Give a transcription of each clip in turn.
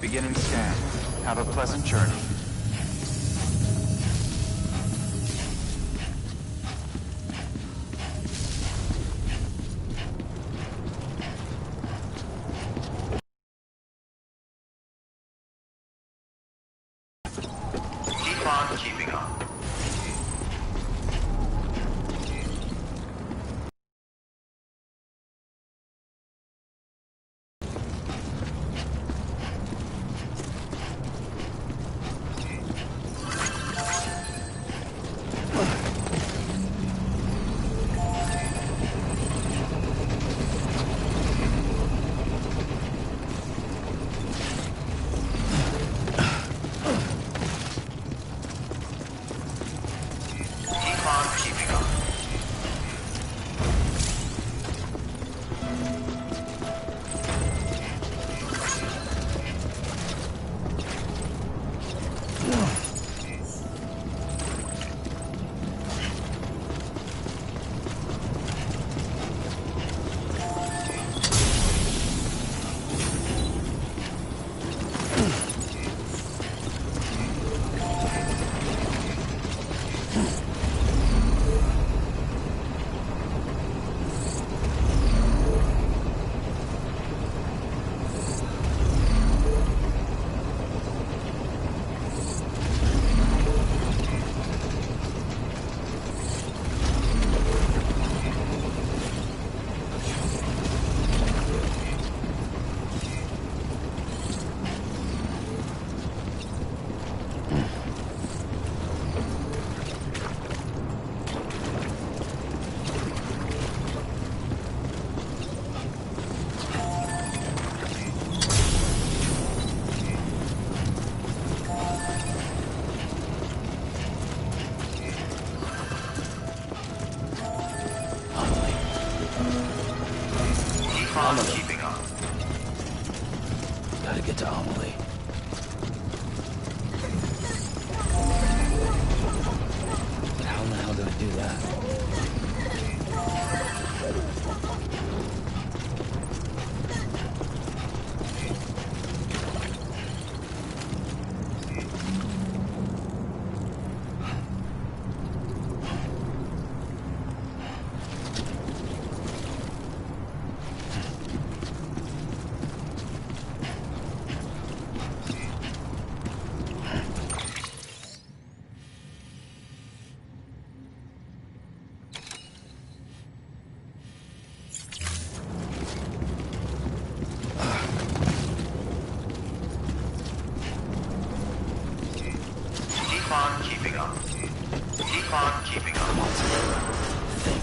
Beginning scan. Have a pleasant journey. Keep on keeping on. Keeping on. Gotta get to Amelie. How in the hell do I do that?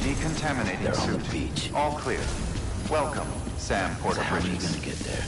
Decontaminating They're suit. on the beach. All clear. Welcome, Sam Porter So how are you Bridges. gonna get there?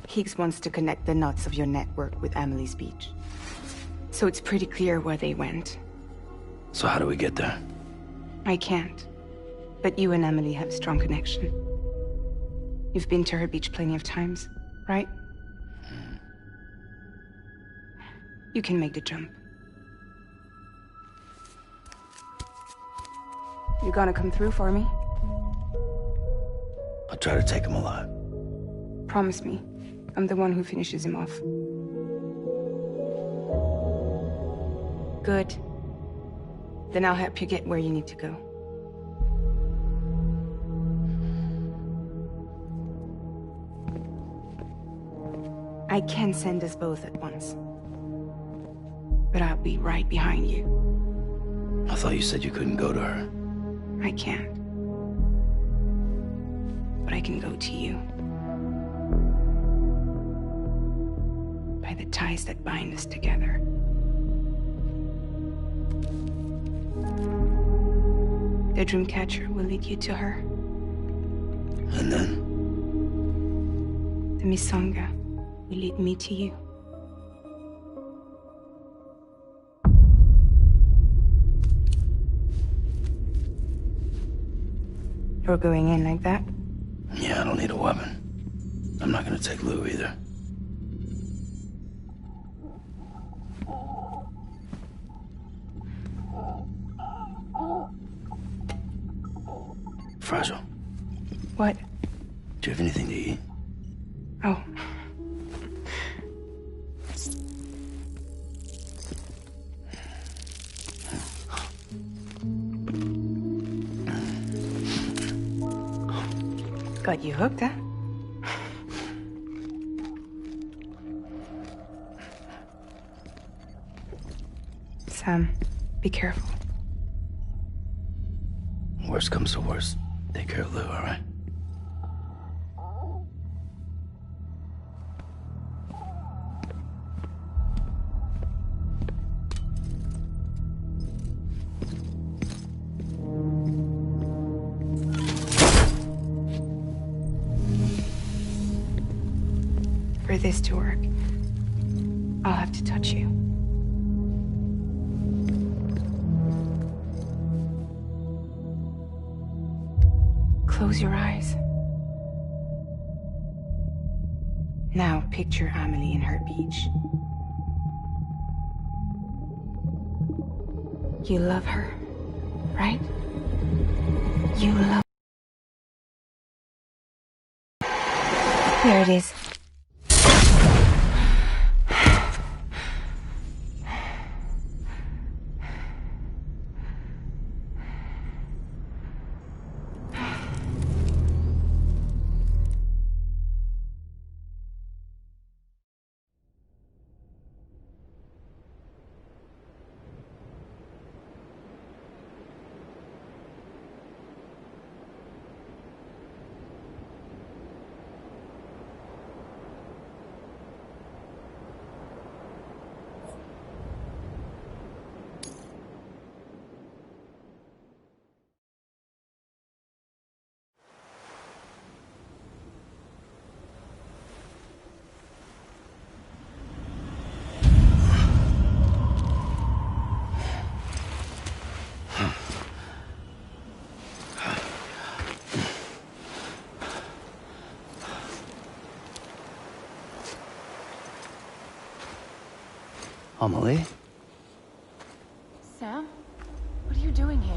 Higgs wants to connect the knots of your network with Amelie's beach. So it's pretty clear where they went. So how do we get there? I can't. But you and Amelie have a strong connection. You've been to her beach plenty of times, right? You can make the jump. You gonna come through for me? I'll try to take him alive. Promise me. I'm the one who finishes him off. Good. Then I'll help you get where you need to go. I can send us both at once. But I'll be right behind you. I thought you said you couldn't go to her. I can't. But I can go to you. By the ties that bind us together. The Dreamcatcher will lead you to her. And then? The Misanga will lead me to you. You're going in like that? Yeah, I don't need a weapon. I'm not gonna take Lou either. Fragile. What? Do you have anything to eat? Oh. Got you hooked, huh? Sam, be careful. Worst comes to worst. Take care of Lou, all right? For this to work, I'll have to touch you. Close your eyes. Now picture Amelie in her beach. You love her, right? You love... There it is. Amelie? Sam? What are you doing here?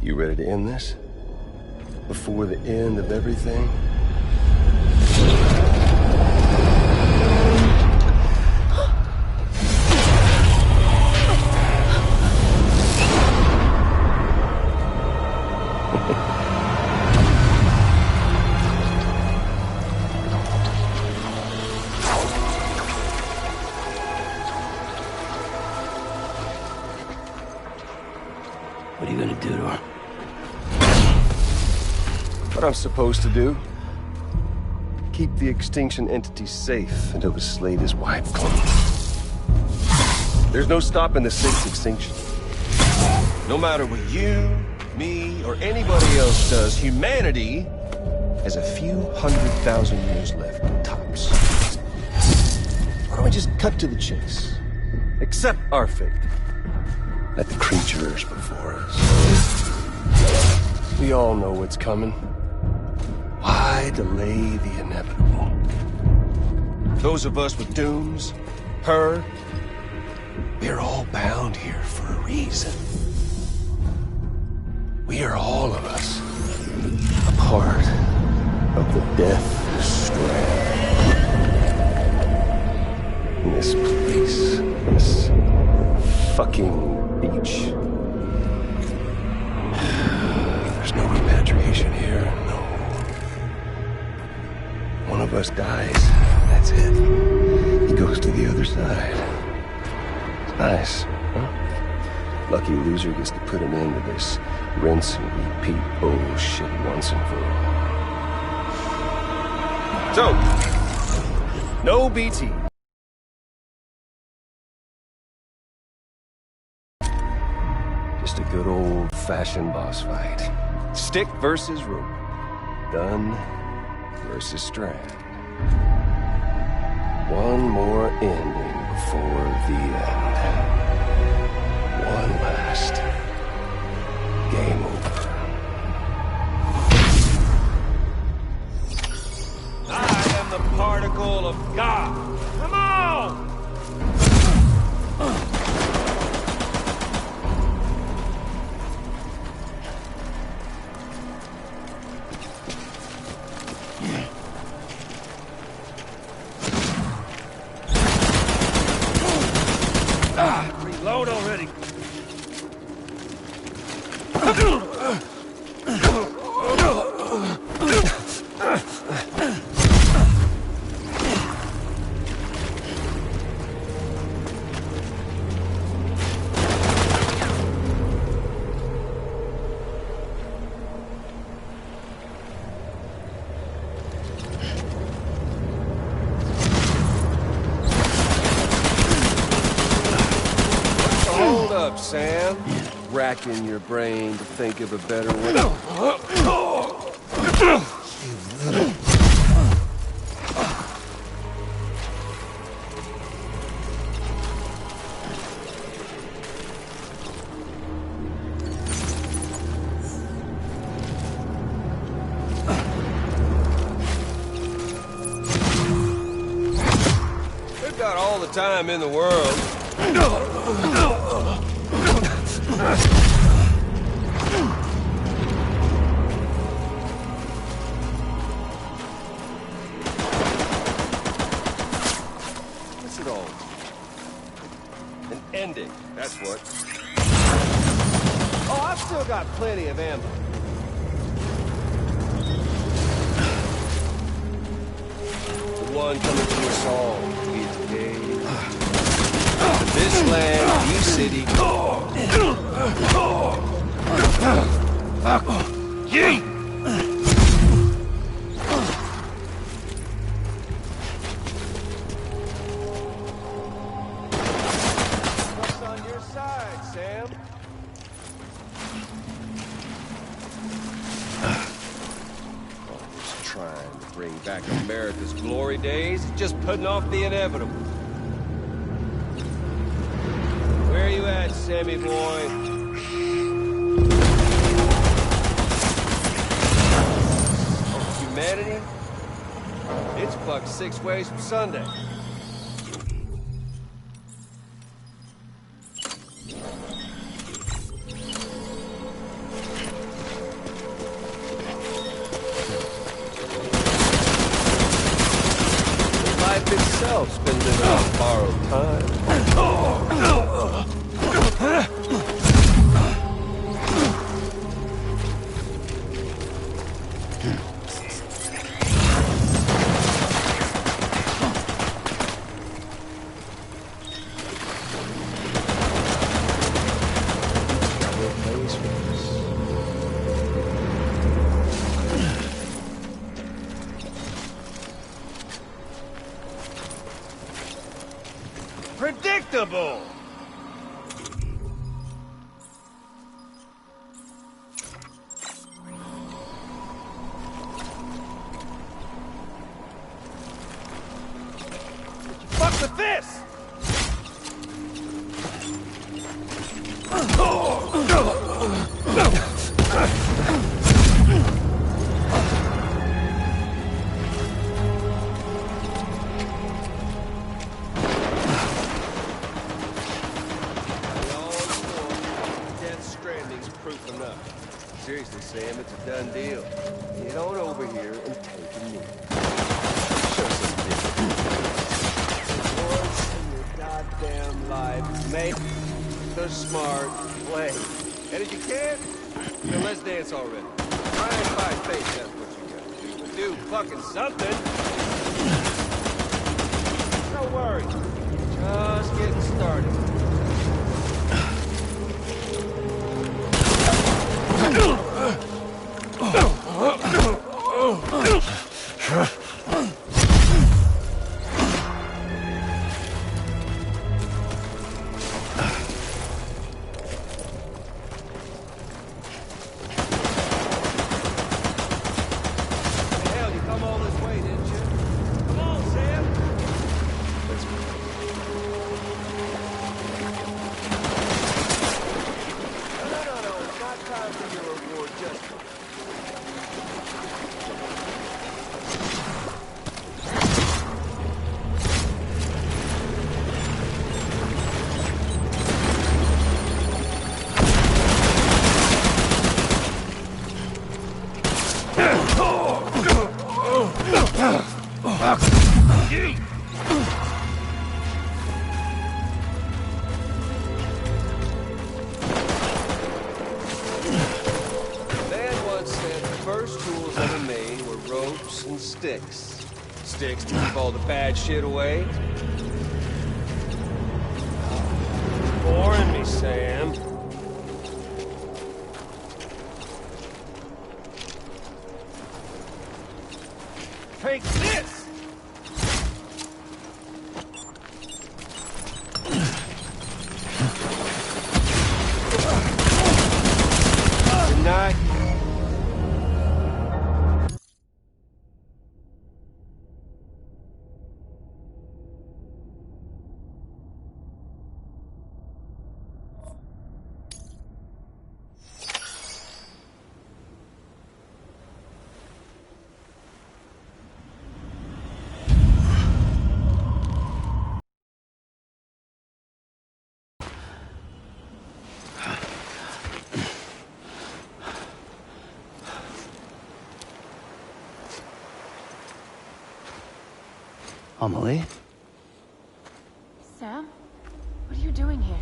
You ready to end this? Before the end of everything? What are you gonna do to her? What I'm supposed to do? Keep the extinction entity safe until the slate is wiped clean. There's no stopping the slate's extinction. No matter what you, me, or anybody else does, humanity has a few 100,000 years left, tops. Why don't we just cut to the chase? Accept our fate. Let the creatures before us. We all know what's coming. Why delay the inevitable? Those of us with dooms, her, we're all bound here for a reason. We are all of us a part of the Death Strand. In this place, this fucking beach. There's no repatriation here, no. One of us dies, That's it. He goes to the other side. It's nice, huh? Lucky loser gets to put an end to this rinse and repeat bullshit once and for all. So, no BT. Just a good old-fashioned boss fight. Stick versus rope. Gun versus Strand. One more ending before the end. One last game over. I am the particle of God. Come on! Reload already. Hold up, Sam. Racking your brain to think of a better way. We've got all the time in the world. What's it all? An ending, that's what. Oh, I've still got plenty of ammo. The one coming to us all here today. This land, you city. Yeet! What's on your side, Sam? Always trying to bring back America's glory days, just putting off the inevitable. Where are you at, Sammy boy? Oh, humanity? It's fucked 6 ways from Sunday. Life itself's been living on borrowed time. Predictable! Fuck with this! Stranding's proof enough. Seriously, Sam, it's a done deal. Get on over here and take a knee. Show some difference. Once in your goddamn life, make the smart play. And if you can't, then let's dance already. Try and fight face, that's what you got to do. But do fucking something. Don't worry. Just getting started. Hell, you come all this way, didn't you? Come on, Sam. Let's go. No. It's not time for your reward just yet. Man once said the first tools ever made were ropes and sticks. Sticks to keep all the bad shit away. Boring me, Sam. Take this! Good night. Amelie? Sam? What are you doing here?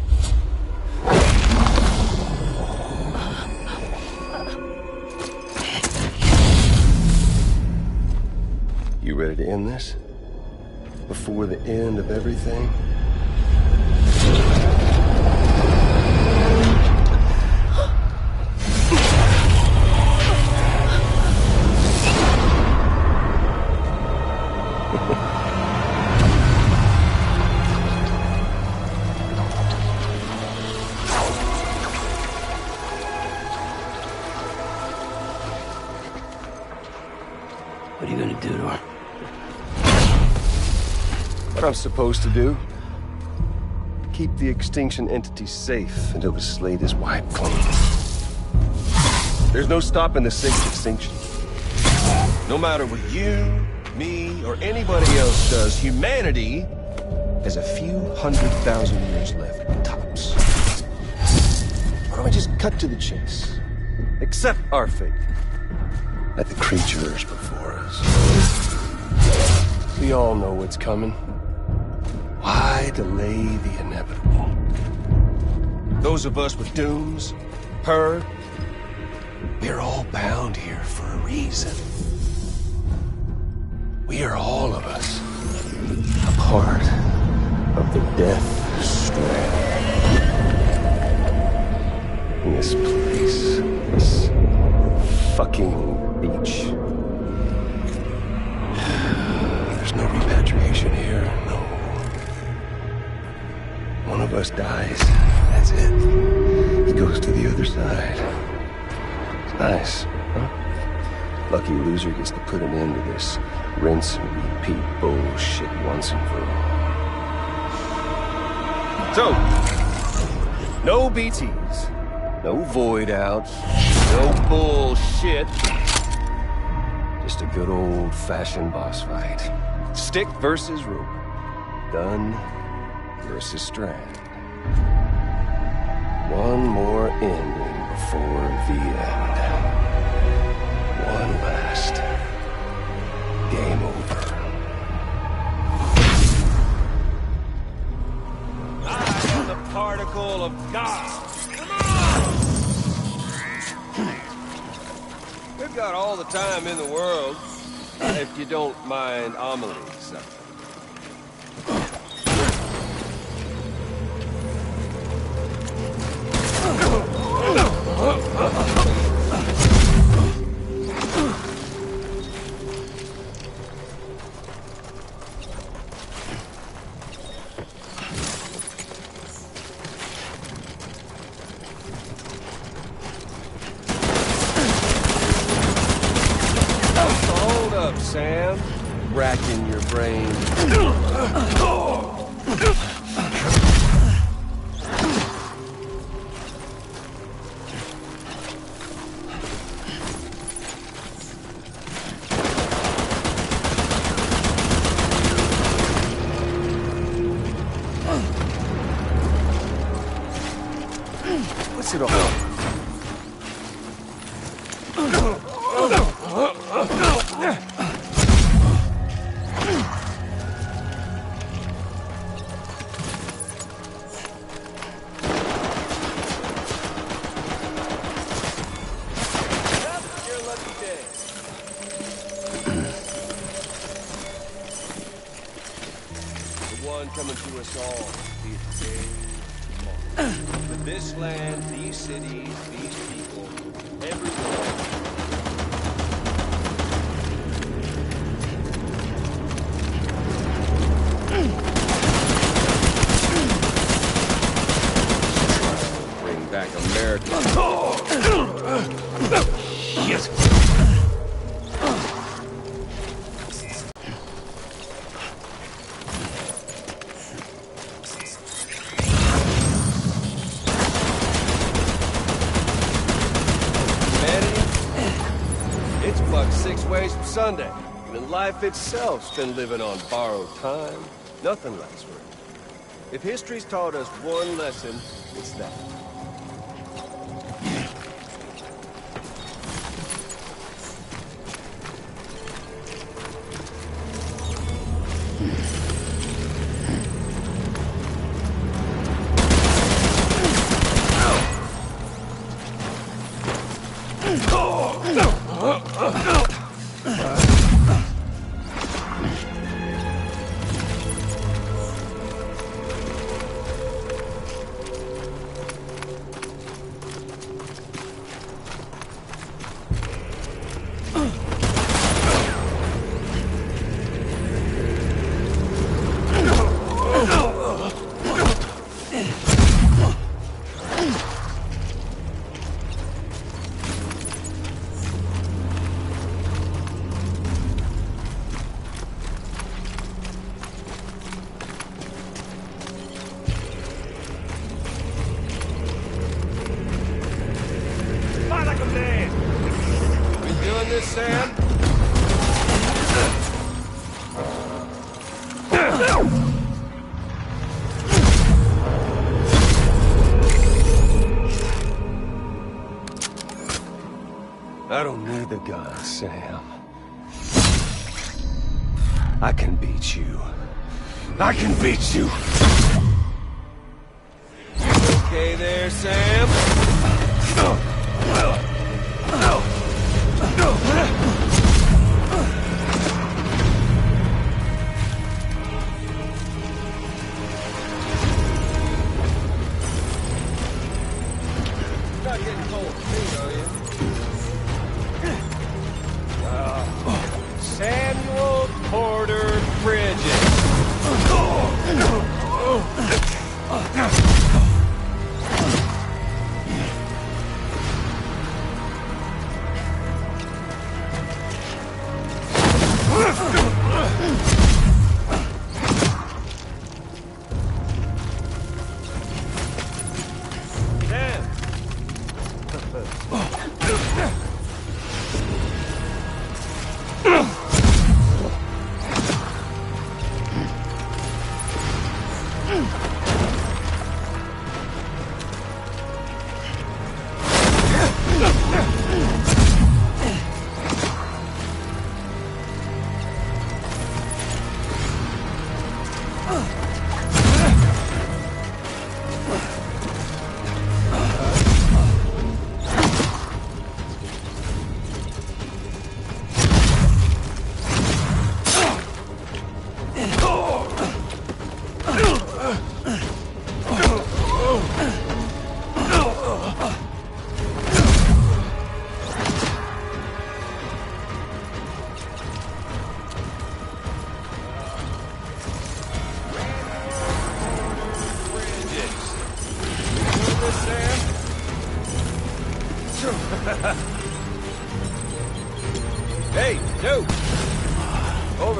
You ready to end this? Before the end of everything? What are you gonna do to her? What I'm supposed to do? Keep the extinction entity safe until the slate is wiped clean. There's no stopping the sixth extinction. No matter what you, me, or anybody else does, humanity has a few 100,000 years left, tops. Why don't we just cut to the chase? Accept our fate. Let the creatures before us. We all know what's coming. Why delay the inevitable? Those of us with dooms, her, we're all bound here for a reason. We are all of us a part of the Death Strand. In this place, this fucking beach. There's no repatriation here, no. One of us dies, that's it. He goes to the other side. It's nice, huh? Lucky loser gets to put an end to this rinse and repeat bullshit once and for all. So, no BTs, no void outs, no bullshit. Just a good old-fashioned boss fight. Stick versus rope. Gun versus strand. One more ending before the end. One last game over. I am the particle of God. Come on! We've got all the time in the world, if you don't mind Amelie something. Hold up, Sam. Racking your brain. What's it all? Coming to us all, be it day tomorrow. For this land, these cities, these people, everyone. Bring back America. Yes. Buck 6 ways from Sunday. Even life itself's been living on borrowed time. Nothing lasts forever. If history's taught us one lesson, it's that. Sam? I don't need the gun, Sam. I can beat you. I can beat you! Okay there, Sam? Not getting cold feet, are you? Samuel Porter Bridges.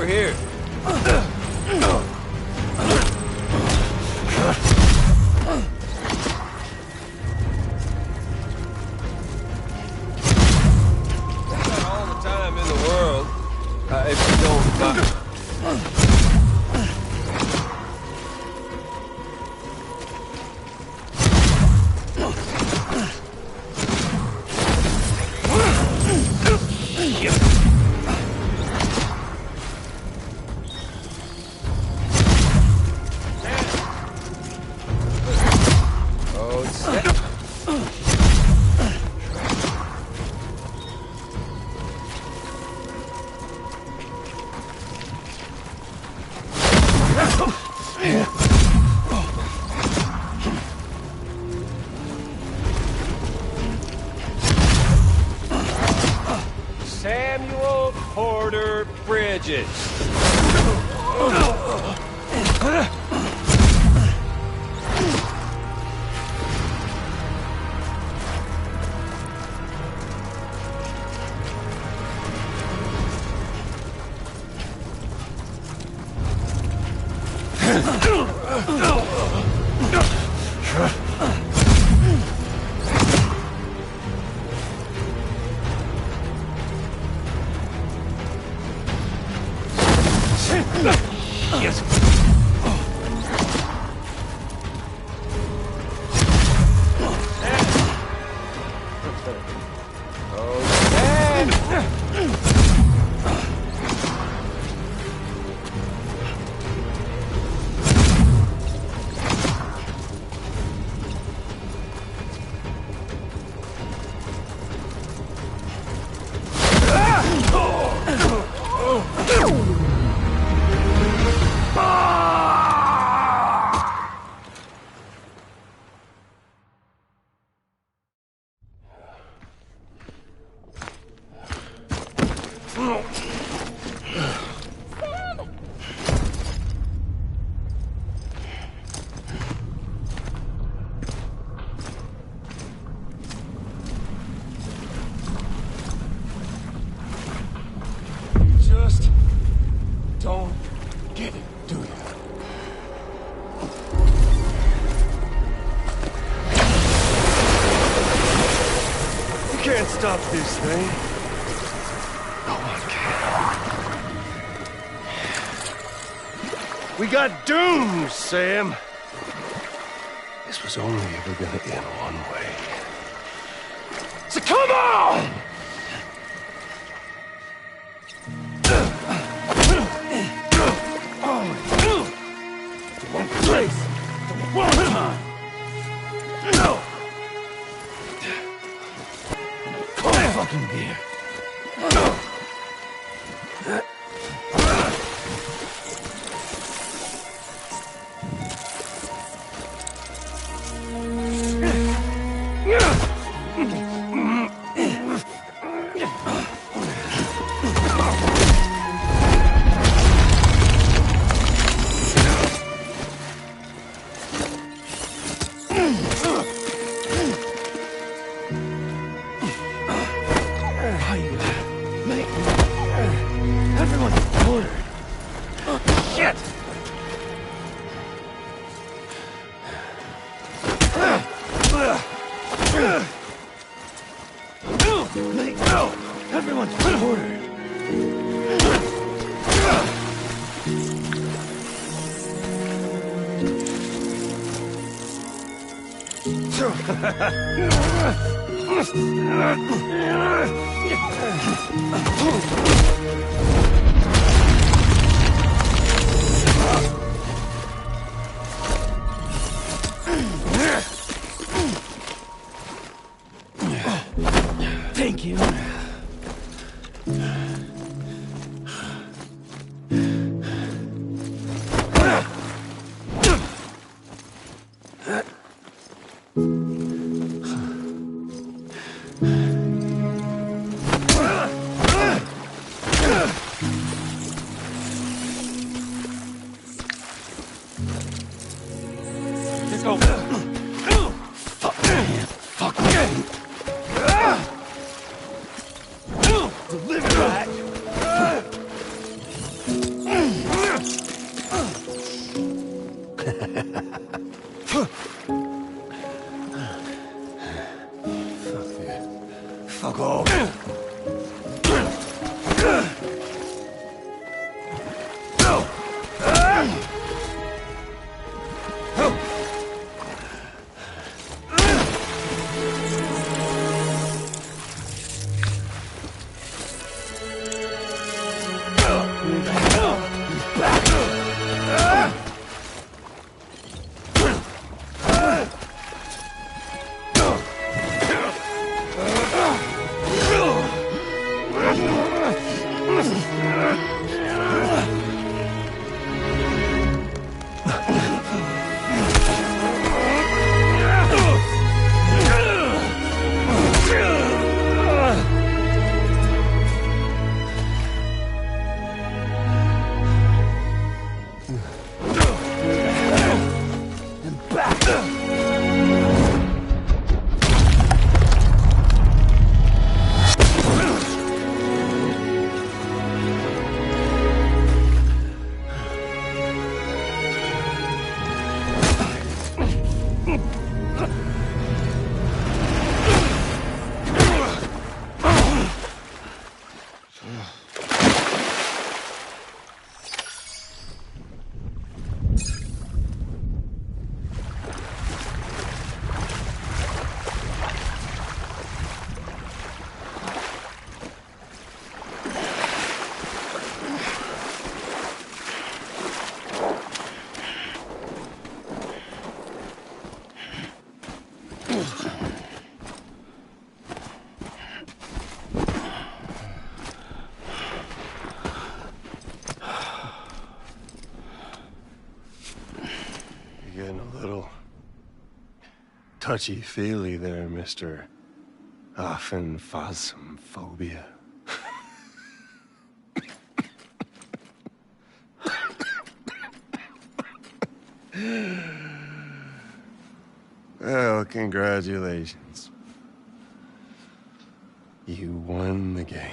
over here. Got all the time in the world, if you don't mind. Samuel Porter Bridges. Yes. Just don't get it, do you? You can't stop this thing. No one can. We got doomed, Sam. This was only ever gonna end one way. So come on! One place, one time. No. Cold fucking beer. Everyone's ordered. Shit! No! Everyone's ordered. Thank you. Go. Fuck me. Deliver that. Fuck off. Getting a little touchy-feely there, Mr. Phasmophobia. Well, congratulations. You won the game.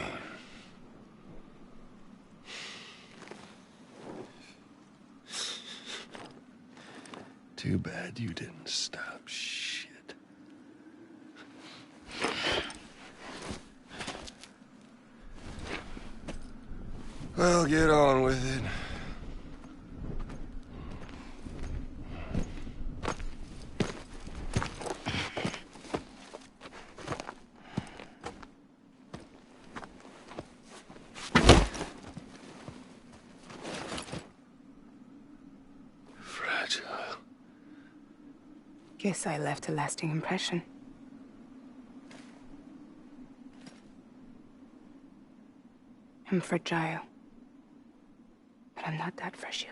Too bad you didn't stop shit. Well, get on with it. Fragile. Guess I left a lasting impression. I'm fragile. But I'm not that fragile.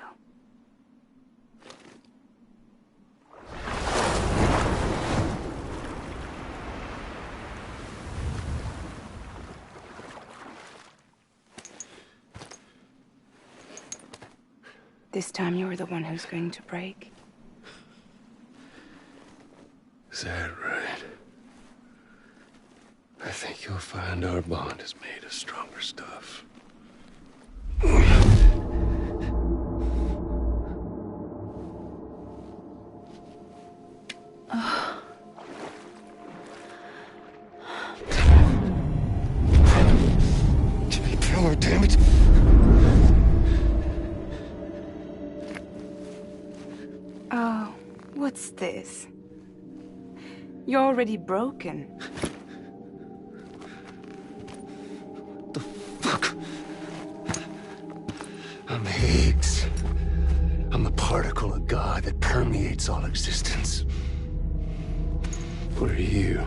This time you're the one who's going to break. Is that right? I think you'll find our bond is made of stronger stuff. Jimmy Pillar, damn it! Oh, what's this? You're already broken. The fuck? I'm Higgs. I'm the particle of God that permeates all existence. What are you?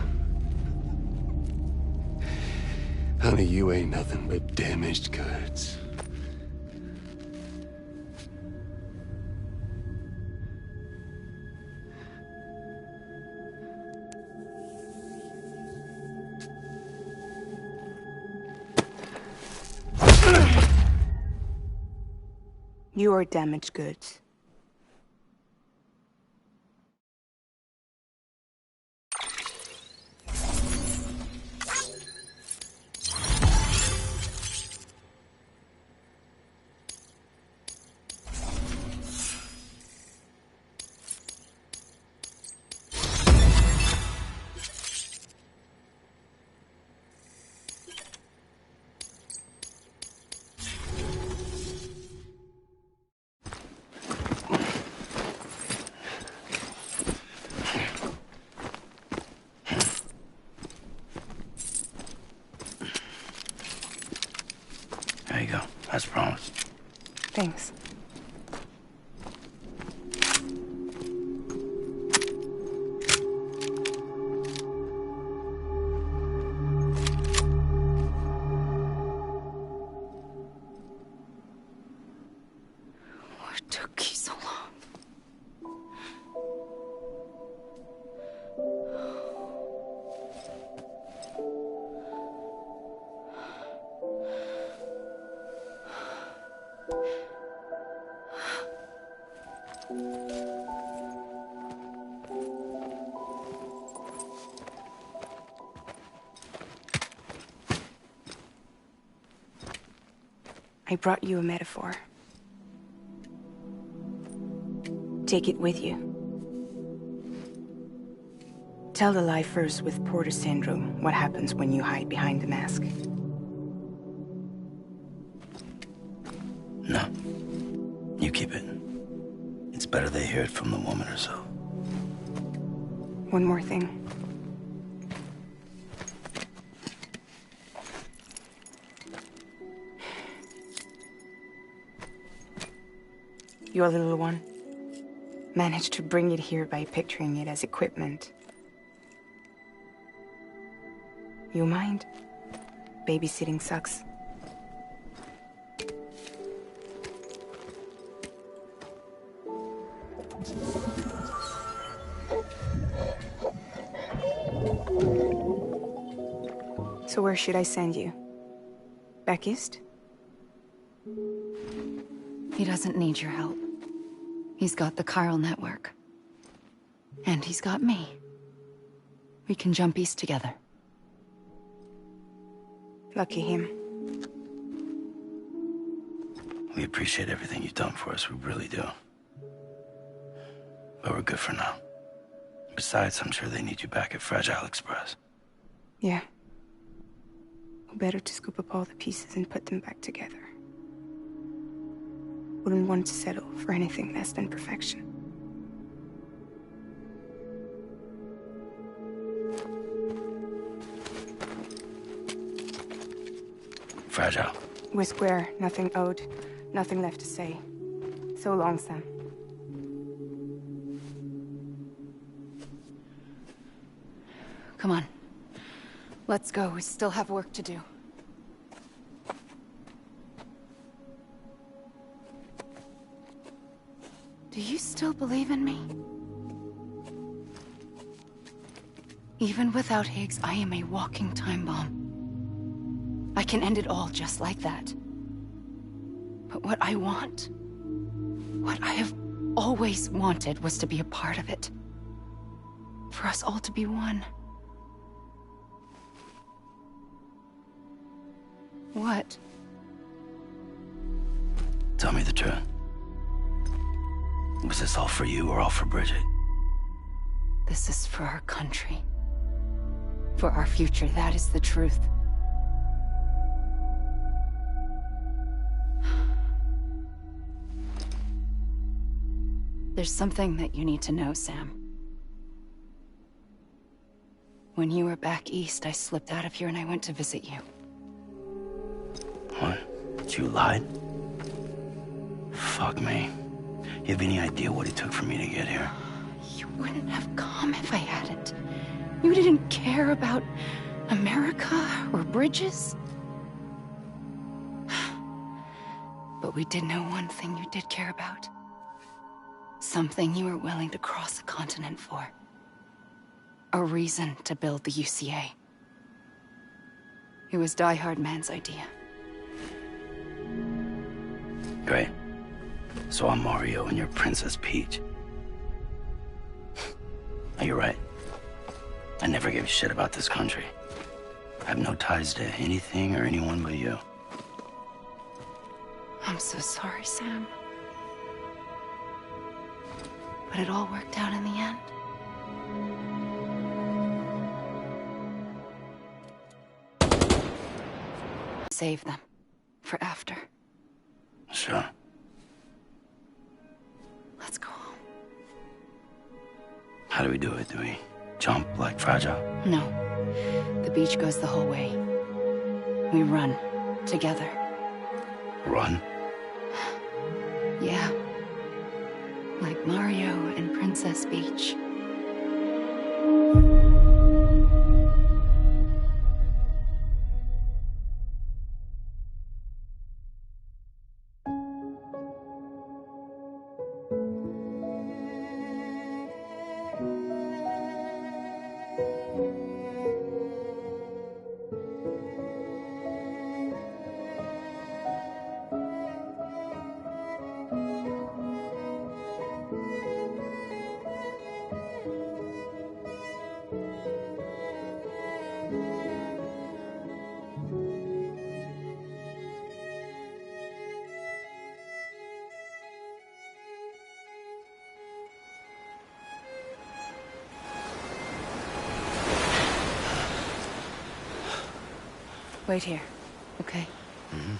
Honey, you ain't nothing but damaged goods. You are damaged goods. Thanks. What took you so long? I brought you a metaphor. Take it with you. Tell the lifers with Porter syndrome what happens when you hide behind the mask. No. You keep it. It's better they hear it from the woman herself. One more thing. Your little one managed to bring it here by picturing it as equipment. You mind? Babysitting sucks. So where should I send you? Back east? He doesn't need your help. He's got the chiral network. And he's got me. We can jump east together. Lucky him. We appreciate everything you've done for us, we really do. But we're good for now. Besides, I'm sure they need you back at Fragile Express. Yeah. Better to scoop up all the pieces and put them back together. Wouldn't want to settle for anything less than perfection. Fragile. We're square, nothing owed, nothing left to say. So long, Sam. Come on. Let's go. We still have work to do. Do you still believe in me? Even without Higgs, I am a walking time bomb. I can end it all just like that. But what I want, what I have always wanted, was to be a part of it. For us all to be one. What? Tell me the truth. Was this all for you or all for Bridget? This is for our country. For our future, that is the truth. There's something that you need to know, Sam. When you were back east, I slipped out of here and I went to visit you. What? You lied? Fuck me. You have any idea what it took for me to get here? You wouldn't have come if I hadn't. You didn't care about America or bridges. But we did know one thing you did care about. Something you were willing to cross a continent for. A reason to build the UCA. It was Die Hard Man's idea. Great. So I'm Mario and you're Princess Peach. You're right. I never gave a shit about this country. I have no ties to anything or anyone but you. I'm so sorry, Sam. But it all worked out in the end. Save them. For after. Sure. Let's go home. How do we do it? Do we jump like Fragile? No. The beach goes the whole way. We run. Together. Run? Mario and Princess Beach. Wait here, okay? Mm-hmm.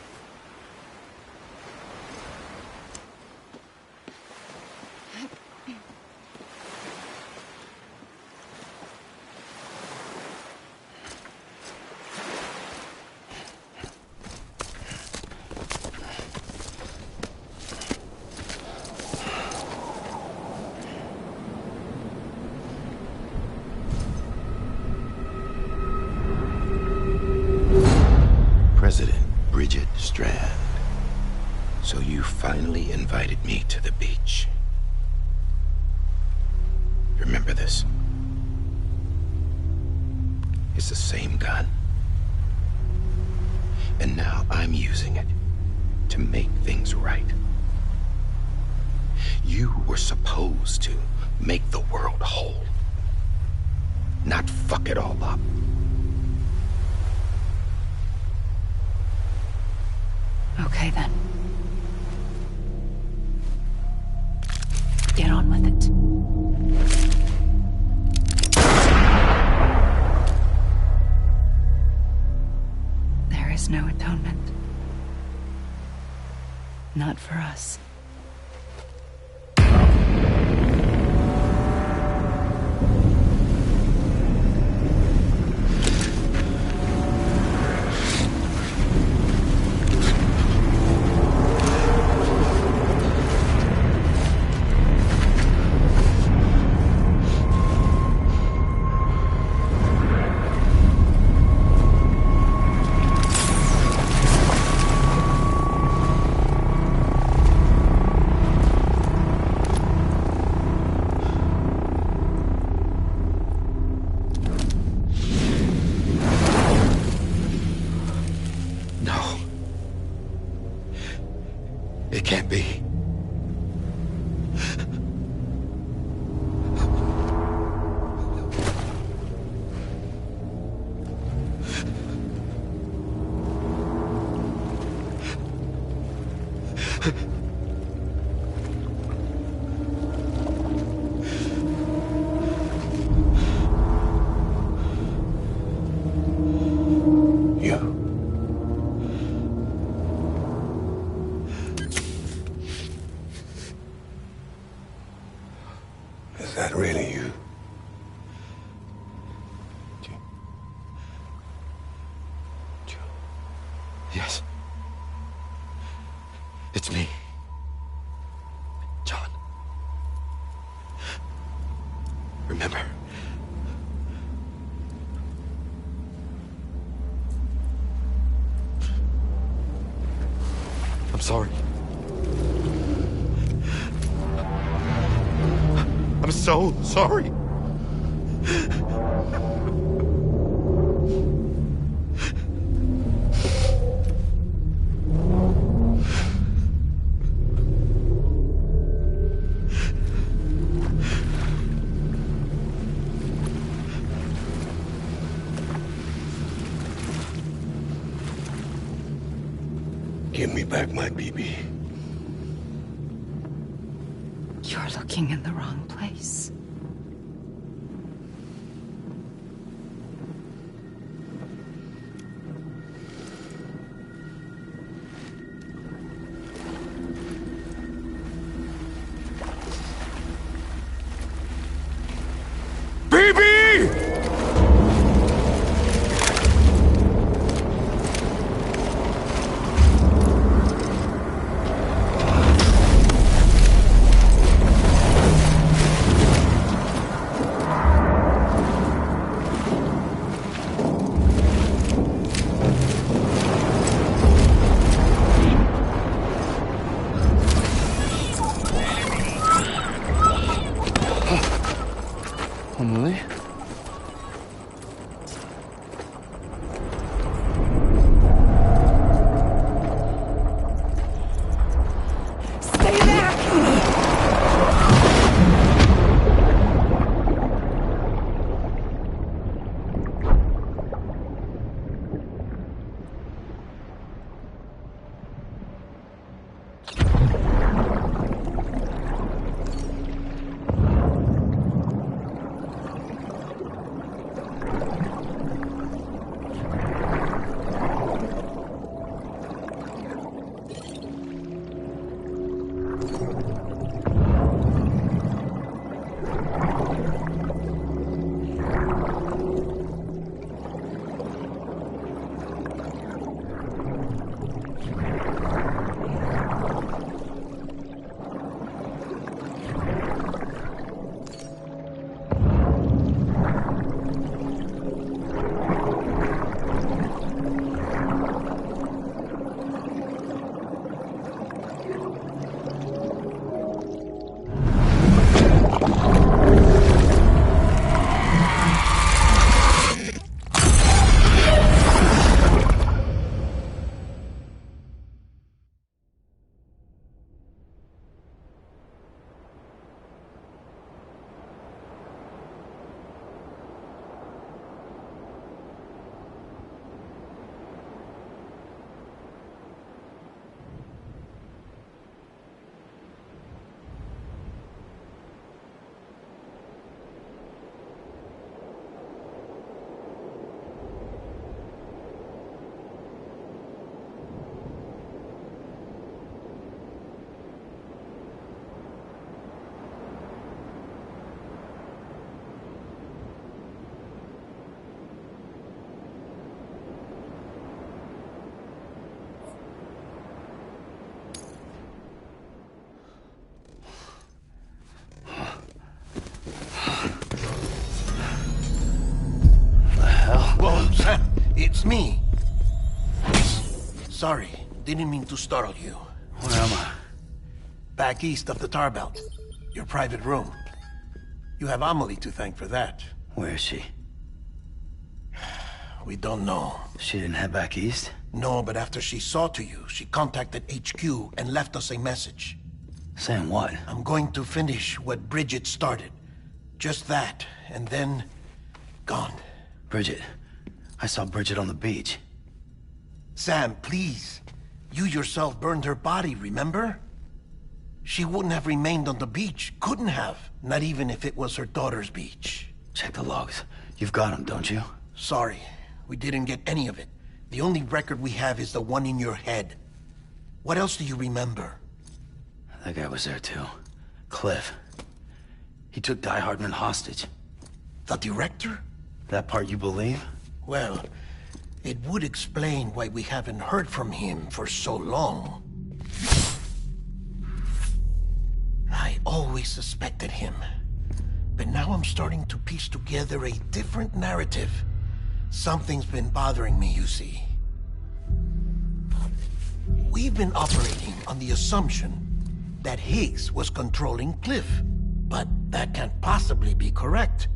President Bridget Strand. So you finally invited me to the beach. Remember this? It's the same gun. And now I'm using it to make things right. You were supposed to make the world whole, not fuck it all up. Okay, then. Get on with it. There is no atonement. Not for us. No. It can't be. Is that really you? Yes. It's me. John. Remember? I'm sorry. I'm so sorry. Give me back my BB. You're looking in the wrong place. Emily? Stay back! Whoa, Sam, it's me. Sorry, didn't mean to startle you. Where am I? Back east of the tar belt. Your private room. You have Amelie to thank for that. Where is she? We don't know. She didn't head back east? No, but after she saw to you, she contacted HQ and left us a message. Saying what? I'm going to finish what Bridget started. Just that, and then... gone. Bridget. I saw Bridget on the beach. Sam, please. You yourself burned her body, remember? She wouldn't have remained on the beach. Couldn't have. Not even if it was her daughter's beach. Check the logs. You've got them, don't you? Sorry. We didn't get any of it. The only record we have is the one in your head. What else do you remember? That guy was there too. Cliff. He took Die Hardman hostage. The director? That part you believe? Well, it would explain why we haven't heard from him for so long. I always suspected him. But now I'm starting to piece together a different narrative. Something's been bothering me, you see. We've been operating on the assumption that Higgs was controlling Cliff. But that can't possibly be correct.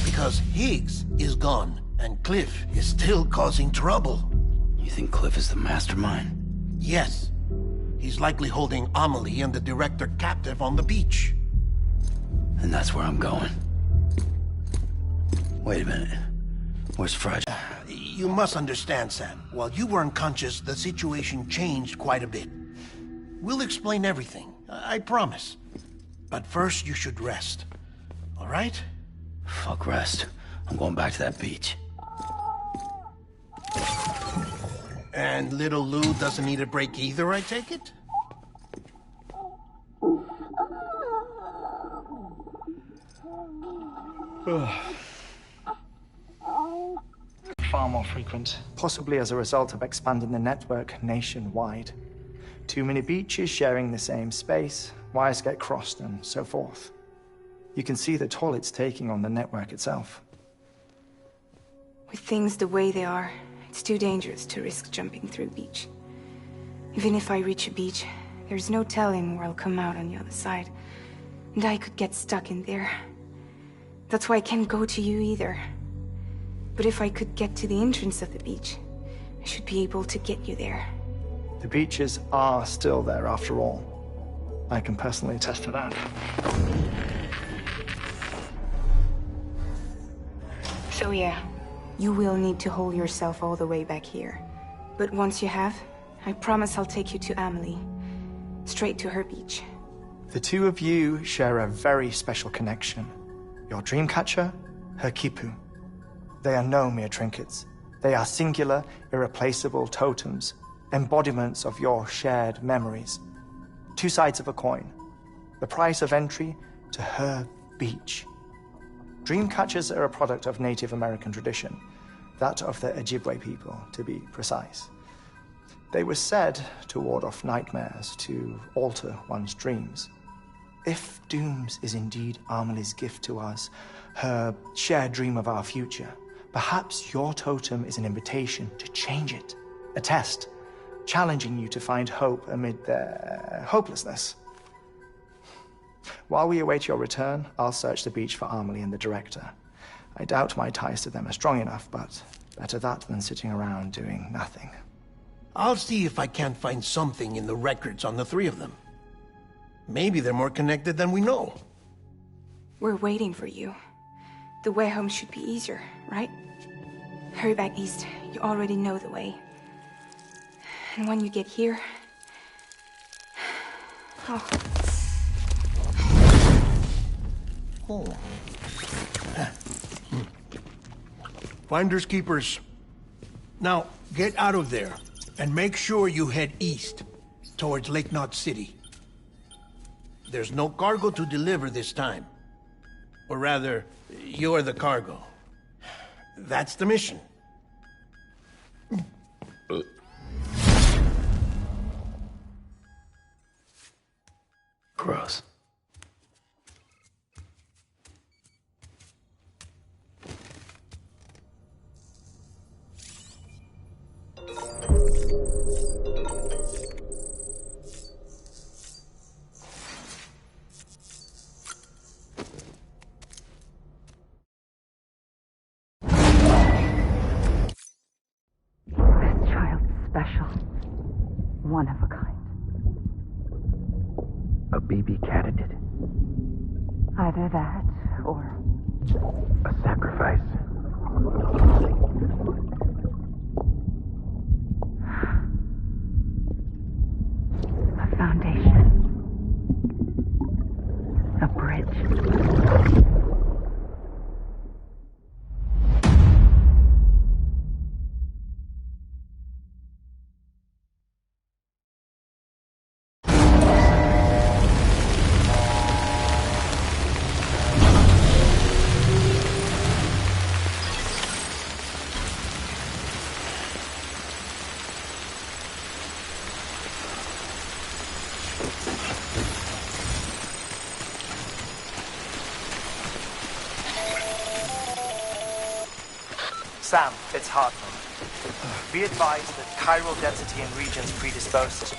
Because Higgs is gone, and Cliff is still causing trouble. You think Cliff is the mastermind? Yes. He's likely holding Amelie and the director captive on the beach. And that's where I'm going. Wait a minute. Where's Fudge? You must understand, Sam. While you were unconscious, the situation changed quite a bit. We'll explain everything, I promise. But first, you should rest. All right? Fuck rest. I'm going back to that beach. And little Lou doesn't need a break either, I take it? Far more frequent, possibly as a result of expanding the network nationwide. Too many beaches sharing the same space, wires get crossed, and so forth. You can see the toll it's taking on the network itself. With things the way they are, it's too dangerous to risk jumping through a beach. Even if I reach a beach, there's no telling where I'll come out on the other side. And I could get stuck in there. That's why I can't go to you either. But if I could get to the entrance of the beach, I should be able to get you there. The beaches are still there after all. I can personally attest to that. So yeah, you will need to hold yourself all the way back here. But once you have, I promise I'll take you to Amelie. Straight to her beach. The two of you share a very special connection. Your dreamcatcher, her quipu. They are no mere trinkets. They are singular, irreplaceable totems, embodiments of your shared memories. Two sides of a coin. The price of entry to her beach. Dreamcatchers are a product of Native American tradition, that of the Ojibwe people, to be precise. They were said to ward off nightmares, to alter one's dreams. If Dooms is indeed Amelie's gift to us, her shared dream of our future, perhaps your totem is an invitation to change it, a test, challenging you to find hope amid their hopelessness. While we await your return, I'll search the beach for Amelie and the director. I doubt my ties to them are strong enough, but better that than sitting around doing nothing. I'll see if I can't find something in the records on the three of them. Maybe they're more connected than we know. We're waiting for you. The way home should be easier, right? Hurry back east. You already know the way. And when you get here... Oh. Finders keepers. Now, get out of there, and make sure you head east, towards Lake Knot City. There's no cargo to deliver this time. Or rather, you're the cargo. That's the mission. Gross. One of a kind. A baby candidate. Either that, or... A sacrifice. A foundation. A bridge. Sam, it's Hartman. Be advised that chiral density in regions predisposed to...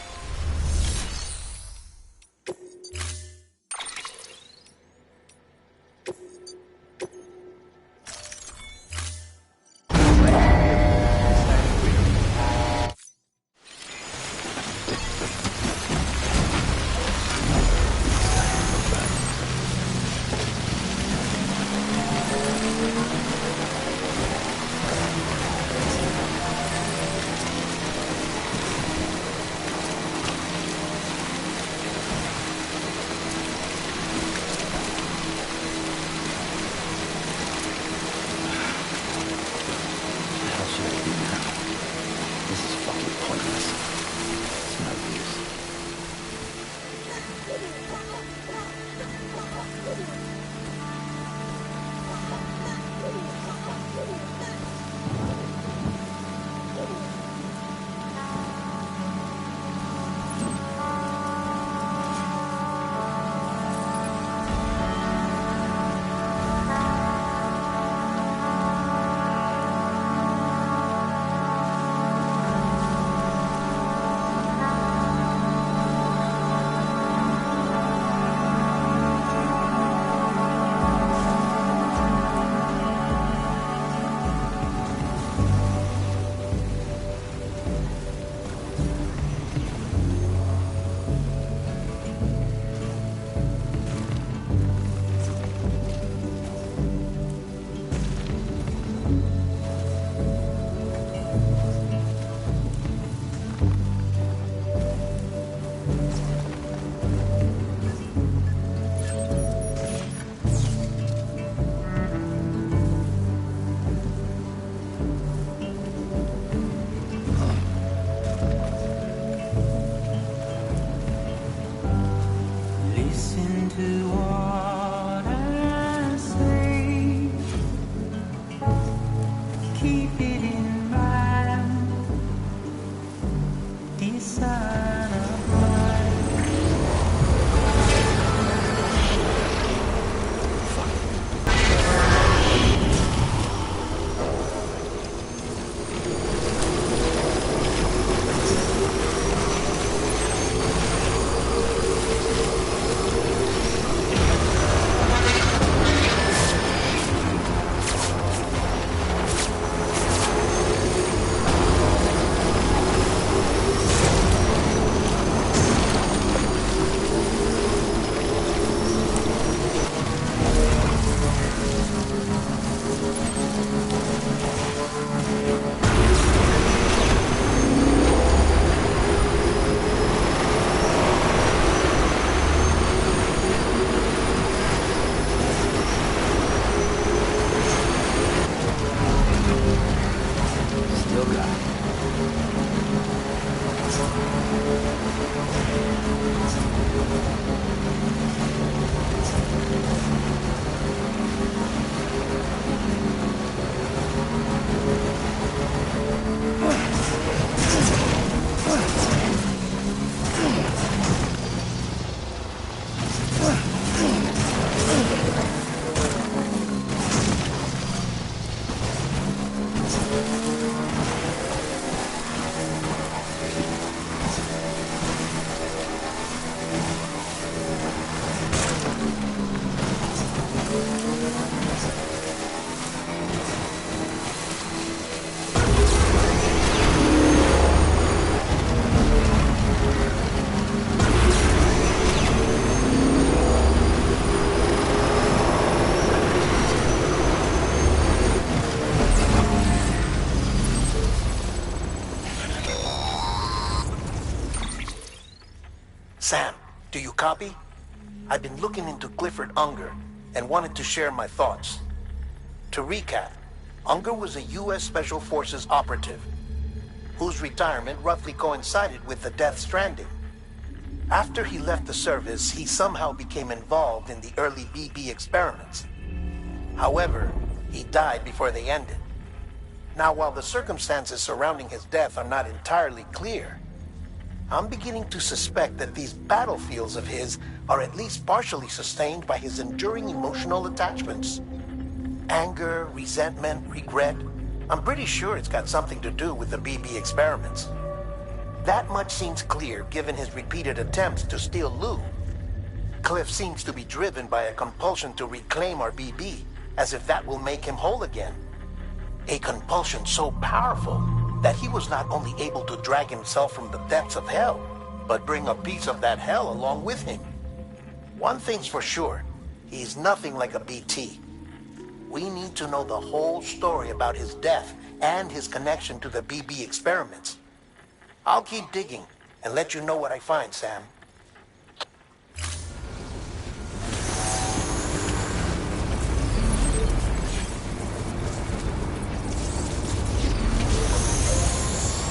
Listen to what I say. Keep it in mind. Decide of life. Sam, do you copy? I've been looking into Clifford Unger and wanted to share my thoughts. To recap, Unger was a U.S. Special Forces operative whose retirement roughly coincided with the Death Stranding. After he left the service, he somehow became involved in the early BB experiments. However, he died before they ended. Now, while the circumstances surrounding his death are not entirely clear, I'm beginning to suspect that these battlefields of his are at least partially sustained by his enduring emotional attachments. Anger, resentment, regret. I'm pretty sure it's got something to do with the BB experiments. That much seems clear given his repeated attempts to steal Lou. Cliff seems to be driven by a compulsion to reclaim our BB, as if that will make him whole again. A compulsion so powerful that he was not only able to drag himself from the depths of hell, but bring a piece of that hell along with him. One thing's for sure, he's nothing like a BT. We need to know the whole story about his death and his connection to the BB experiments. I'll keep digging and let you know what I find, Sam.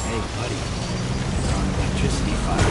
Hey, buddy. You're on electricity fire.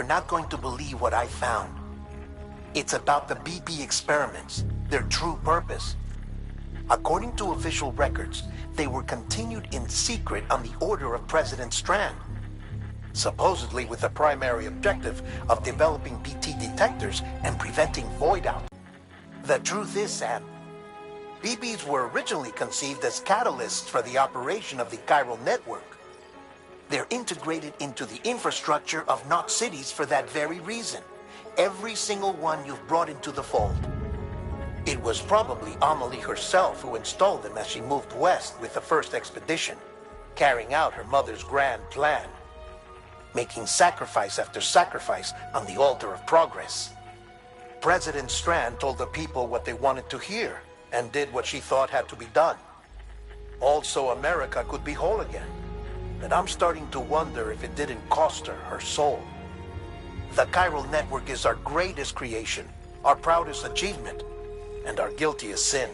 not going to believe what I found. It's about the BP experiments, their true purpose. According to official records, they were continued in secret on the order of President Strand, supposedly with the primary objective of developing BT detectors and preventing void out. The truth is, Sam, BBs were originally conceived as catalysts for the operation of the chiral network. They're integrated into the infrastructure of Knot cities for that very reason. Every single one you've brought into the fold. It was probably Amelie herself who installed them as she moved west with the first expedition, carrying out her mother's grand plan, making sacrifice after sacrifice on the altar of progress. President Strand told the people what they wanted to hear and did what she thought had to be done. Also, America could be whole again. But I'm starting to wonder if it didn't cost her her soul. The chiral network is our greatest creation, our proudest achievement, and our guiltiest sin.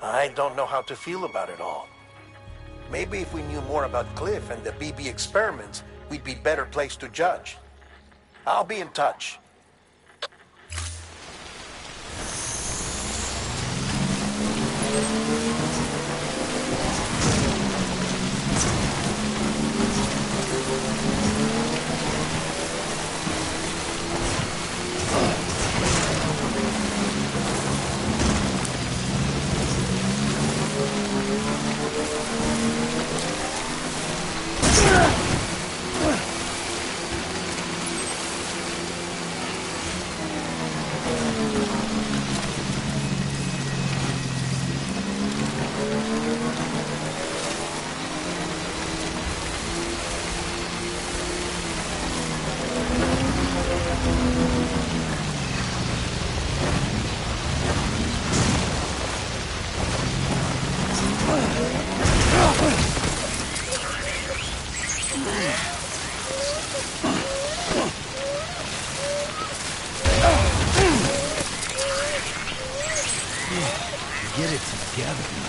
I don't know how to feel about it all. Maybe if we knew more about Cliff and the BB experiments, we'd be better placed to judge. I'll be in touch. Get it together.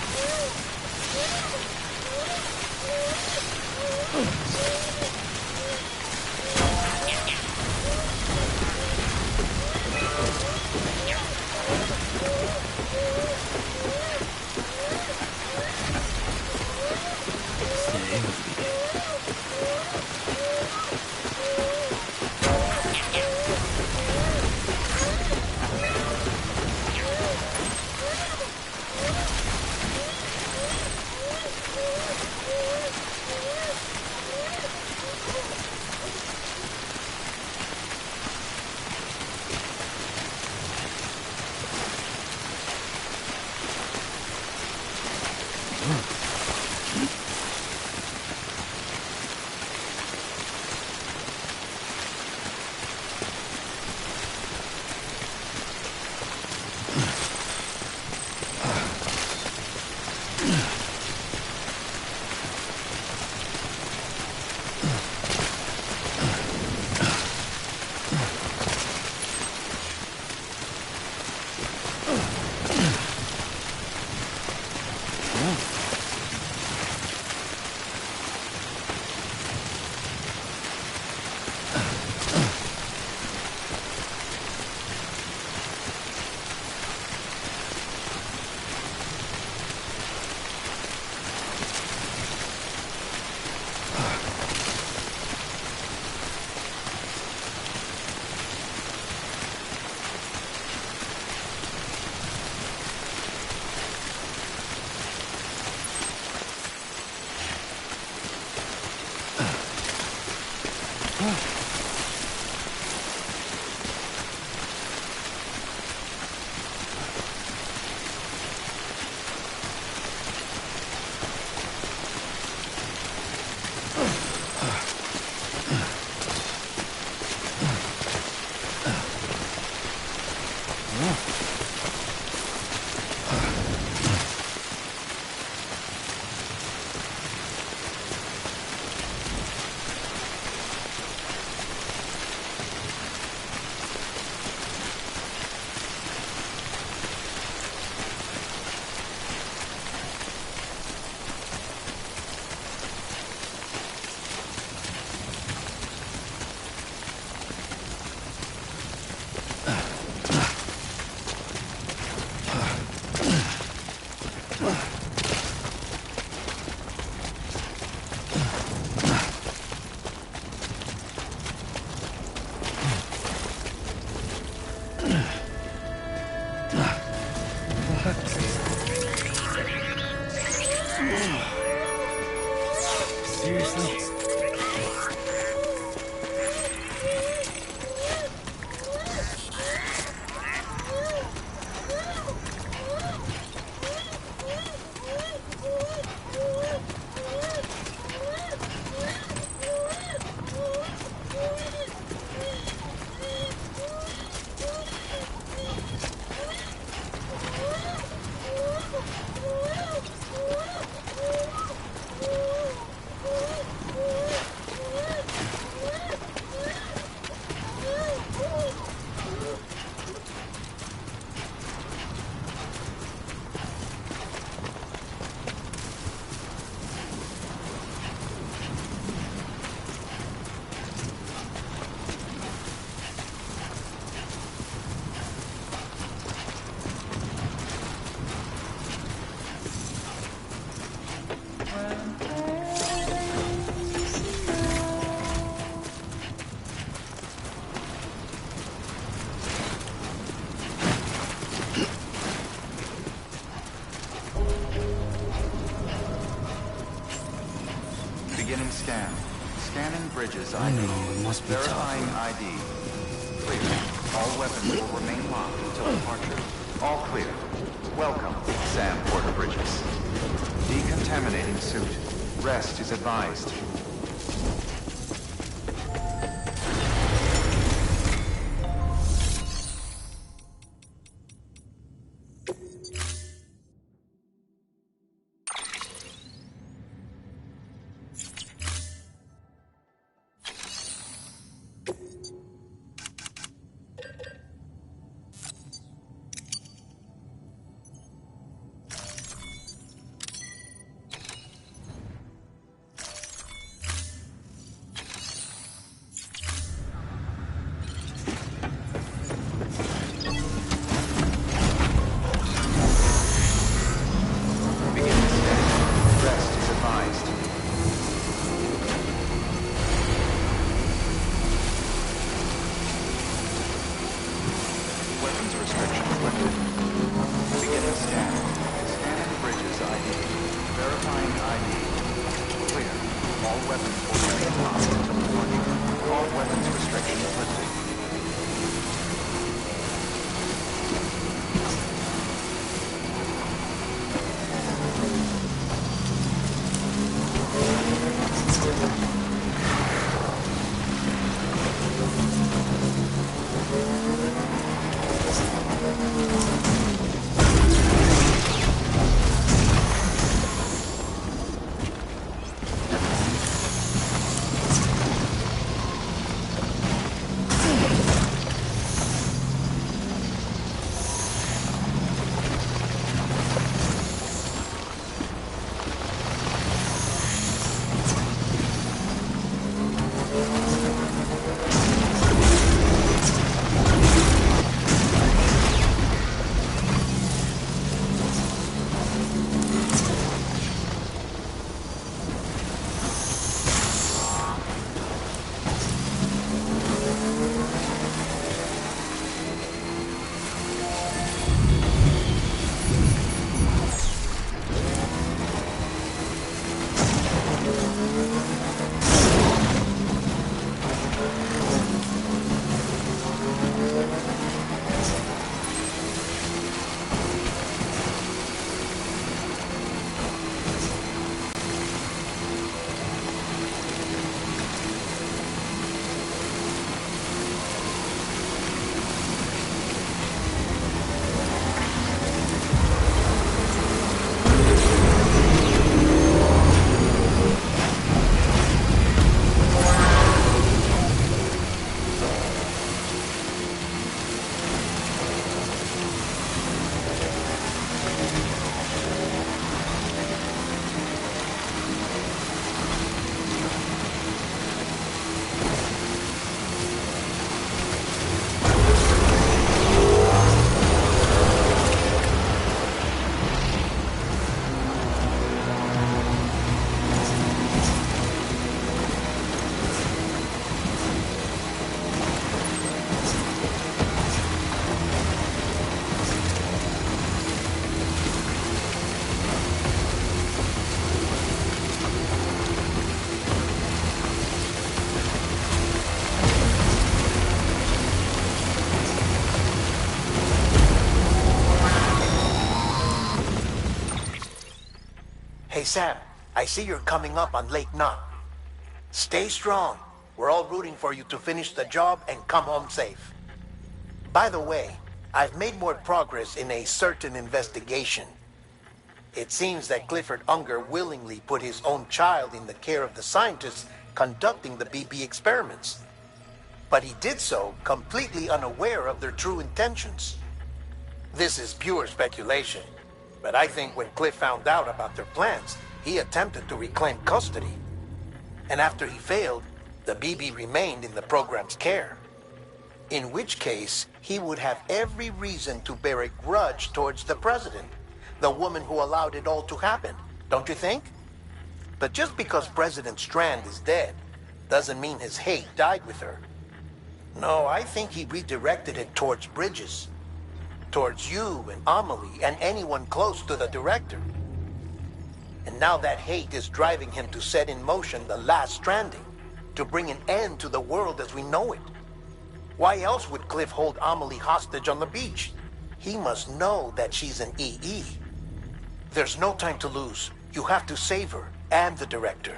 Bridges I ID. know, it must be Verifying tough. ID. Clear. All weapons will remain locked until departure. All clear. Welcome, Sam Porter Bridges. Decontaminating suit. Rest is advised. Hey, Sam, I see you're coming up on Lake Knot. Stay strong. We're all rooting for you to finish the job and come home safe. By the way, I've made more progress in a certain investigation. It seems that Clifford Unger willingly put his own child in the care of the scientists conducting the BB experiments. But he did so completely unaware of their true intentions. This is pure speculation, but I think when Cliff found out about their plans, he attempted to reclaim custody. And after he failed, the BB remained in the program's care. In which case, he would have every reason to bear a grudge towards the president, the woman who allowed it all to happen, don't you think? But just because President Strand is dead, doesn't mean his hate died with her. No, I think he redirected it towards Bridges. Towards you and Amelie and anyone close to the director. And now that hate is driving him to set in motion the last stranding, to bring an end to the world as we know it. Why else would Cliff hold Amelie hostage on the beach? He must know that she's an EE. There's no time to lose. You have to save her and the director.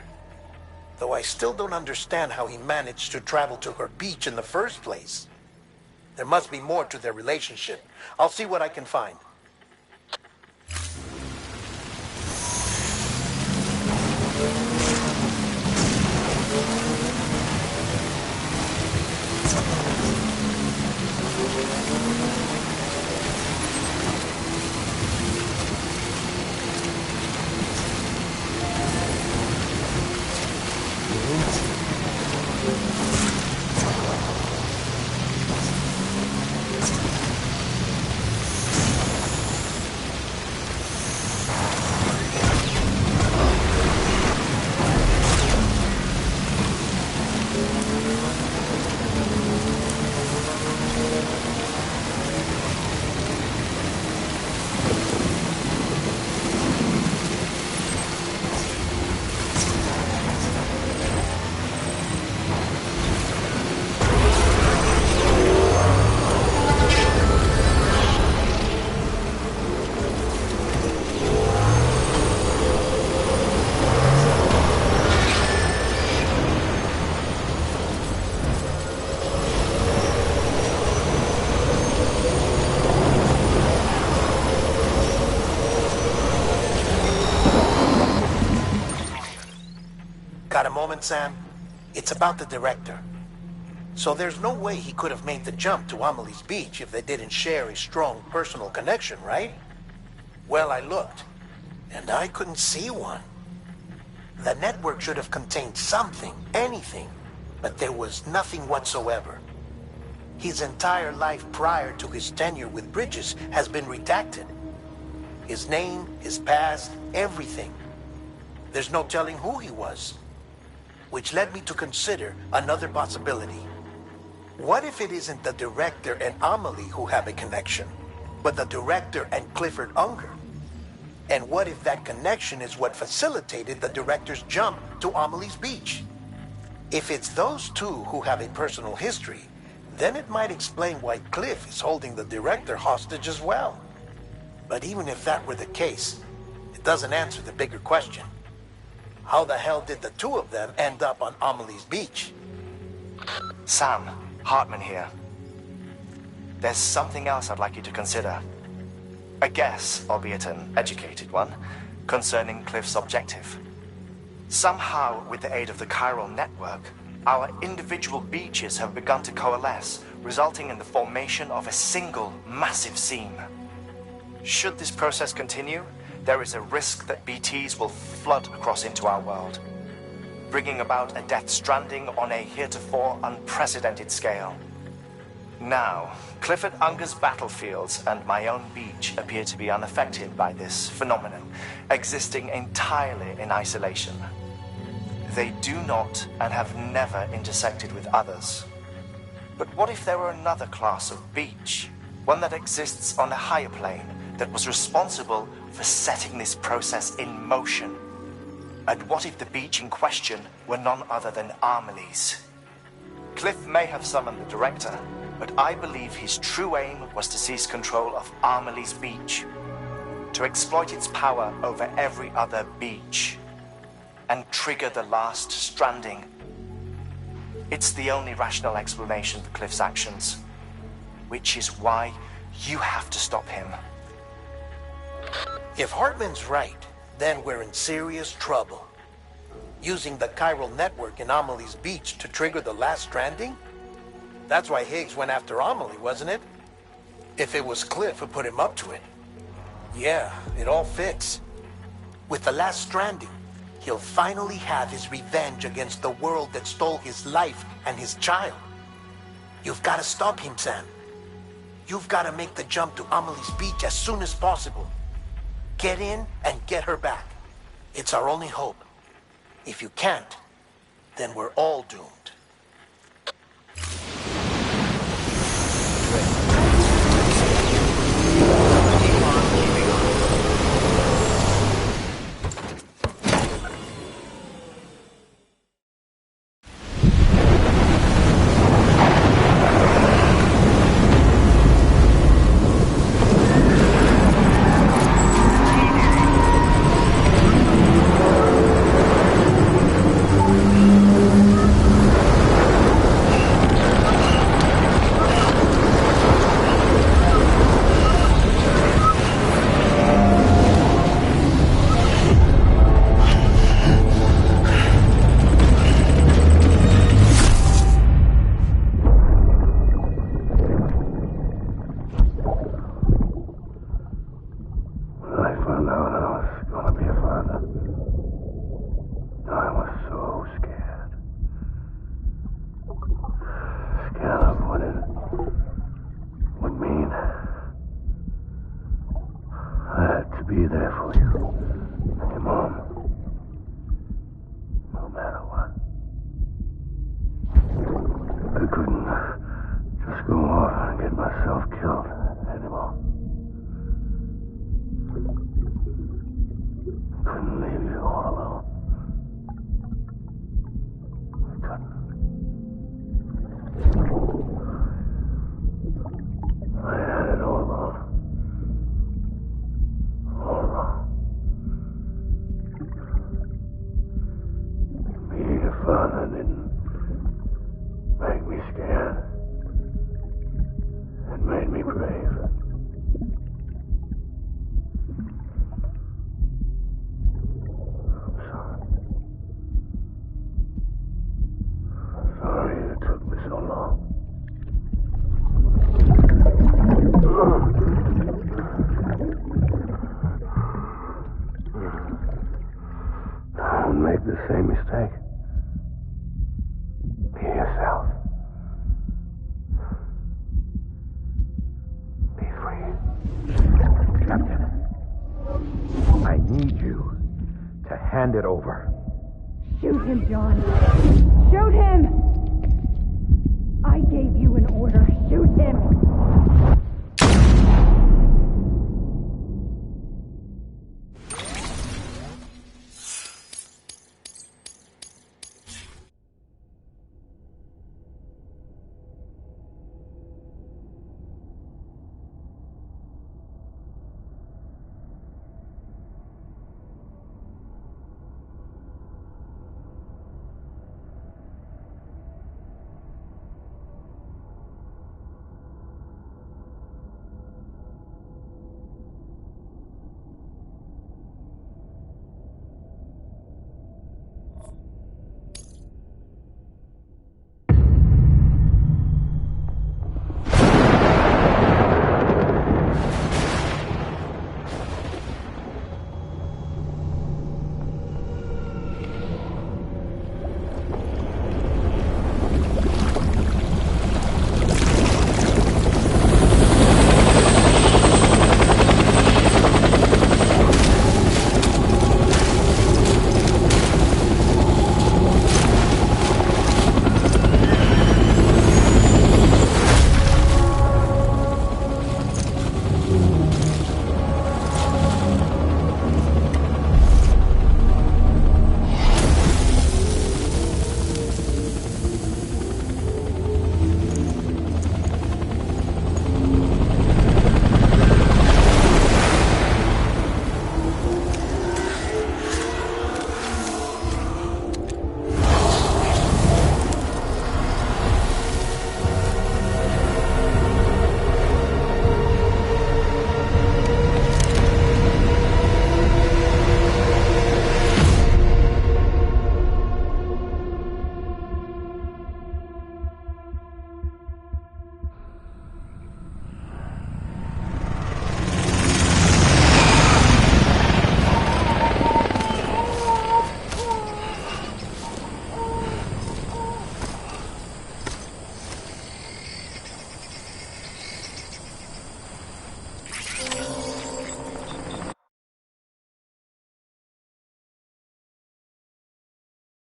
Though I still don't understand how he managed to travel to her beach in the first place. There must be more to their relationship. I'll see what I can find. Got a moment, Sam? It's about the director. So there's no way he could have made the jump to Amelie's beach if they didn't share a strong personal connection, right? Well, I looked, and I couldn't see one. The network should have contained something, anything, but there was nothing whatsoever. His entire life prior to his tenure with Bridges has been redacted. His name, his past, everything. There's no telling who he was. Which led me to consider another possibility. What if it isn't the director and Amelie who have a connection, but the director and Clifford Unger? And what if that connection is what facilitated the director's jump to Amelie's beach? If it's those two who have a personal history, then it might explain why Cliff is holding the director hostage as well. But even if that were the case, it doesn't answer the bigger question. How the hell did the two of them end up on Amelie's beach? Sam, Hartman here. There's something else I'd like you to consider. A guess, albeit an educated one, concerning Cliff's objective. Somehow, with the aid of the chiral network, our individual beaches have begun to coalesce, resulting in the formation of a single massive seam. Should this process continue, there is a risk that BTs will flood across into our world, bringing about a death stranding on a heretofore unprecedented scale. Now, Clifford Unger's battlefields and my own beach appear to be unaffected by this phenomenon, existing entirely in isolation. They do not and have never intersected with others. But what if there were another class of beach, one that exists on a higher plane, that was responsible for setting this process in motion? And what if the beach in question were none other than Amelie's? Cliff may have summoned the director, but I believe his true aim was to seize control of Amelie's beach, to exploit its power over every other beach, and trigger the last stranding. It's the only rational explanation for Cliff's actions, which is why you have to stop him. If Hartman's right, then we're in serious trouble. Using the chiral network in Amelie's beach to trigger the last stranding? That's why Higgs went after Amelie, wasn't it? If it was Cliff who put him up to it. Yeah, it all fits. With the last stranding, he'll finally have his revenge against the world that stole his life and his child. You've got to stop him, Sam. You've got to make the jump to Amelie's beach as soon as possible. Get in and get her back. It's our only hope. If you can't, then we're all doomed. trying to get myself killed anymore. Couldn't leave you all alone. I couldn't. I had it all wrong. All wrong. Being a father didn't make me scared. It made me brave. I'm sorry. I'm sorry it took me so long. Don't make the same mistake. Be yourself. Be free. Captain, I need you to hand it over. Shoot him, John. Shoot him! I gave you an order.